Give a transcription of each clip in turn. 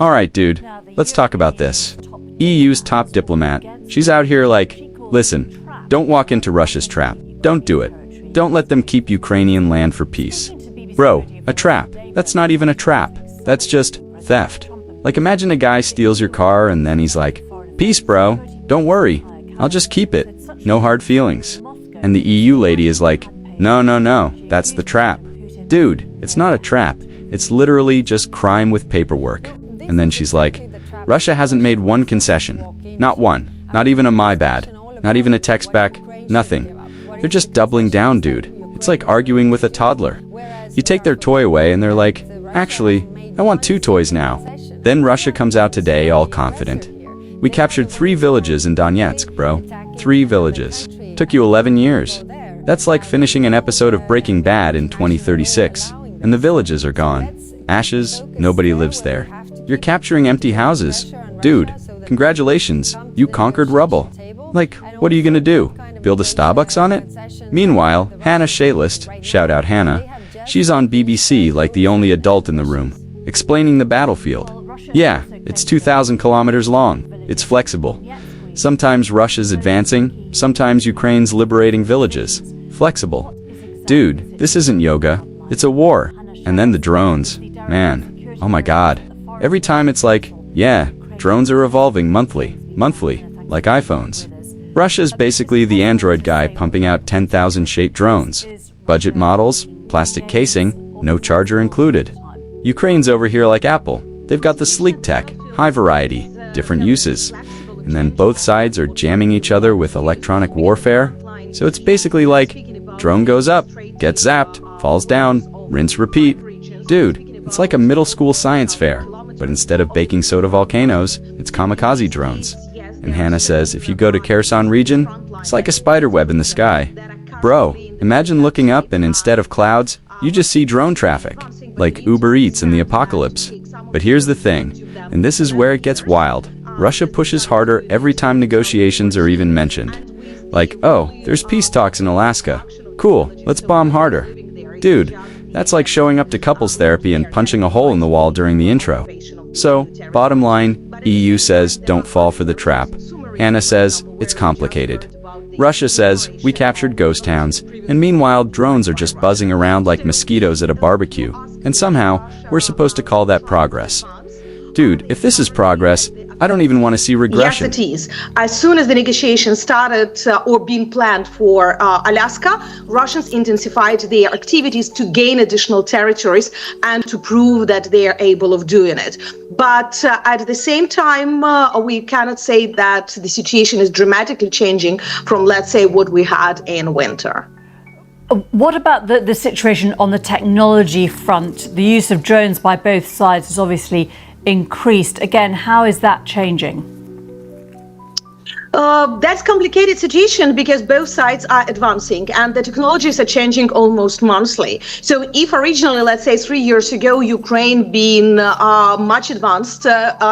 Alright, dude, let's talk about this. EU's top diplomat. She's out here like, listen, don't walk into Russia's trap. Don't do it. Don't let them keep Ukrainian land for peace. Bro, a trap. That's not even a trap. That's just theft. Like, imagine a guy steals your car and then he's like, peace, bro. Don't worry. I'll just keep it. No hard feelings. And the EU lady is like, no, that's the trap. Dude, it's not a trap. It's literally just crime with paperwork. And then she's like, Russia hasn't made one concession. Not one. Not even a my bad. Not even a text back. Nothing. They're just doubling down, dude. It's like arguing with a toddler. You take their toy away and they're like, actually, I want 2 toys now. Then Russia comes out today all confident. We captured 3 villages in Donetsk, bro. 3 villages. Took you 11 years. That's like finishing an episode of Breaking Bad in 2036. And the villages are gone. Ashes, nobody lives there. You're capturing empty houses. Dude, congratulations, you conquered rubble. Like, what are you gonna do? Build a Starbucks on it? Meanwhile, Hannah Shaylist, shout out Hannah, she's on BBC like the only adult in the room, explaining the battlefield. Yeah, it's 2,000 kilometers long. It's flexible. Sometimes Russia's advancing, sometimes Ukraine's liberating villages. Flexible. Dude, this isn't yoga. It's a war. And then the drones. Man, oh my god. Every time it's like, yeah, drones are evolving monthly, like iPhones. Russia's basically the Android guy pumping out 10,000 shaped drones. Budget models, plastic casing, no charger included. Ukraine's over here like Apple. They've got the sleek tech, high variety, different uses. And then both sides are jamming each other with electronic warfare. So it's basically like, drone goes up, gets zapped, falls down, rinse, repeat. Dude, it's like a middle school science fair. But instead of baking soda volcanoes, it's kamikaze drones. And Hannah says if you go to Kherson region, it's like a spider web in the sky. Bro, imagine looking up and instead of clouds, you just see drone traffic. Like Uber Eats in the apocalypse. But here's the thing, and this is where it gets wild. Russia pushes harder every time negotiations are even mentioned. Like, oh, there's peace talks in Alaska. Cool, let's bomb harder. Dude, that's like showing up to couples therapy and punching a hole in the wall during the intro. So, bottom line, EU says don't fall for the trap. Hannah says it's complicated. Russia says we captured ghost towns, and meanwhile drones are just buzzing around like mosquitoes at a barbecue, and somehow we're supposed to call that progress. Dude, if this is progress, I don't even want to see regression. Yes, it is. As soon as the negotiations started or being planned for Alaska, Russians intensified their activities to gain additional territories and to prove that they are able of doing it. But at the same time, we cannot say that the situation is dramatically changing from, let's say, what we had in winter. What about the situation on the technology front? The use of drones by both sides has obviously increased. Again, how is that changing? That's a complicated situation because both sides are advancing and the technologies are changing almost monthly. So if originally, let's say 3 years ago, Ukraine being much advanced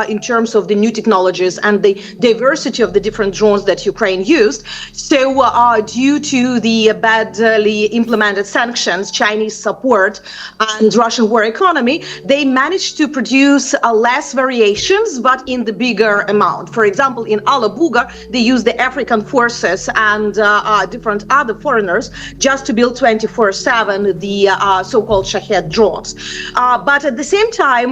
in terms of the new technologies and the diversity of the different drones that Ukraine used, so due to the badly implemented sanctions, Chinese support and Russian war economy, they managed to produce less variations, but in the bigger amount. For example, in Alabuga, they use the African forces and different other foreigners just to build 24/7 the so-called Shahed drones. But at the same time,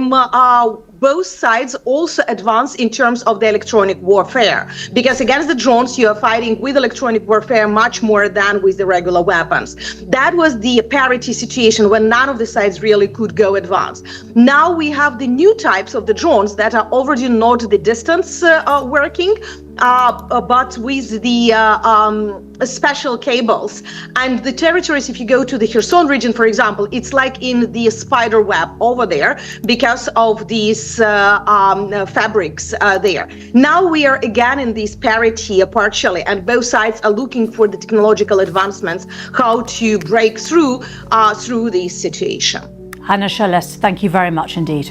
both sides also advance in terms of the electronic warfare, because against the drones you are fighting with electronic warfare much more than with the regular weapons. That was the parity situation when none of the sides really could go advance. Now we have the new types of the drones that are already not the distance working, but with the special cables. And the territories, if you go to the Kherson region, for example, it's like in the spider web over there because of these fabrics there. Now we are again in this parity partially, and both sides are looking for the technological advancements, how to break through this situation. Hannah Shaylist, thank you very much indeed.